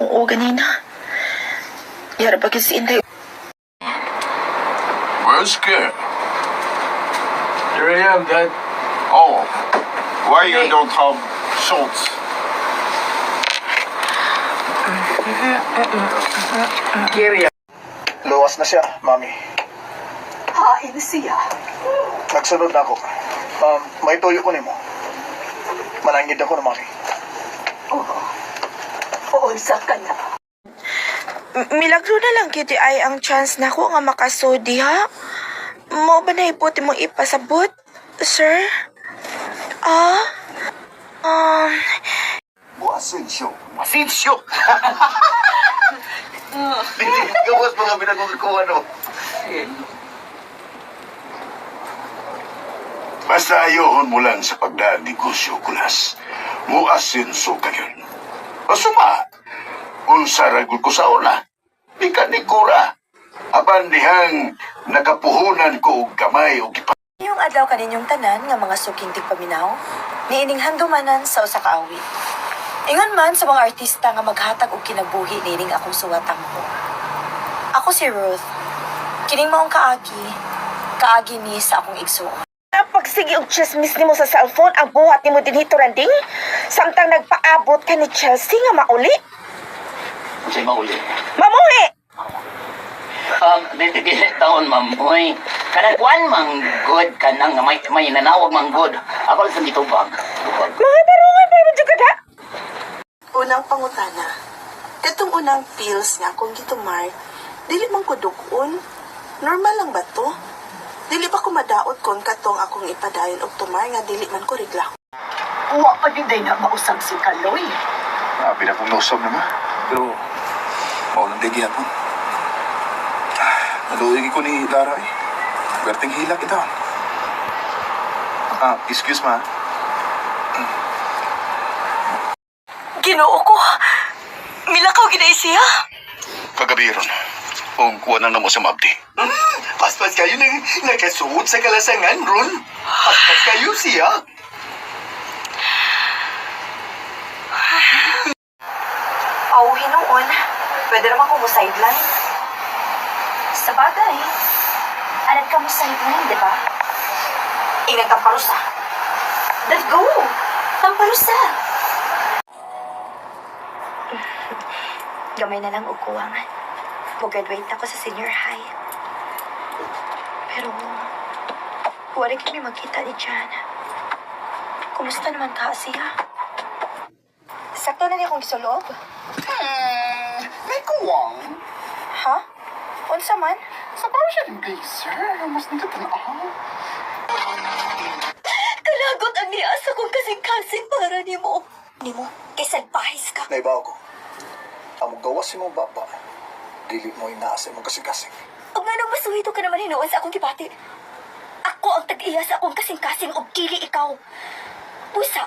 Oo, ganina. Yara ba kasi Inday? Where's Kid? Here I am, Dad. Oh, why you don't have Schultz? Luwas na siya, Mami. Hain siya. Nagsunod na ako. May tuyo ko nimo. Manangid ako na, Mami. Oo, sa kanya. Milagro na lang kiti ay ang chance na ko nga makasudi ha. Mo ba na iputi mo ipasabot, sir? Asensyo. Asensyo! Gawas mga pinagkukuha, no? Basta ayohon mo lang sa pagdaan negosyo, Kulas. Mo asenso ka yun. Pasuma, unsa ragul ko sa una. Di ka ni Kura. Apan dihang nakapuhunan ko og kamay o gipa. Yung adlaw kaninyong tanan nga mga suking tigpaminaw, niining handumanan sa usa ka awit. Ingon man sa mga artista nga maghatag og kinabuhi niining akong suwatampo. Ako si Ruth. Kining maong kaagi ni sa akong igsuon. Pagsigi og chismis nimo sa cellphone ang buhat nimo dinhi Randing, samtang nagpaabot ka ni Chelsea nga mauli. Unsay mauli? Mamuhi! Dili taon mamoy. Kanang kuan mang good kanang nga may nanawag mang good. Ako lang sa gitubag. Mga tarungan pa mo kada. Unang pangutana. Katong unang pills nga kung gitumar, dili man ko dukon. Normal lang ba to? Dili ba ko madaot kon katong akong ipadayon og tumar nga dili man ko regla. Wa pa din day na mausab si Kaloy. Pinapungnosog naman. Pero, maulang digi ako. Naluigi ko ni Lara eh. Berting hilak ito. Excuse ma. Ginoo ko. Milakaw ginay siya. Kagabi ron. Kung kuha na mo sa mabdi. Paspas kayo nakasuot sa kalasangan, Ron. Paspas kayo siya. Aw, hinuon. Pwede naman ko mo sideline. Sa bagay. Anad ka mo sideline, di ba? Ingat ang parusa. Let's go! Ang parusa! Gamay na lang ukuwangan. Mag-graduate ako sa senior high. Pero, wala kami magkita ni Jana. Kumusta naman ka siya? Sakto na niya kong gisulog. May kuwang. Ha? Unsa man? Sa Persian blazer, mas nito tanaw. Kalagot ang niasa kong kasing-kasing para ni mo. Ni mo, kaysa bahis ka. Naibaw ko. Ang gawas si mong baba, dili mo inaasa mong kasing-kasing. Ang nga nang masuhito ka naman hinuon sa akong gibati. Ako ang tag-iya sa akong kasing-kasing o kili ikaw. Busa,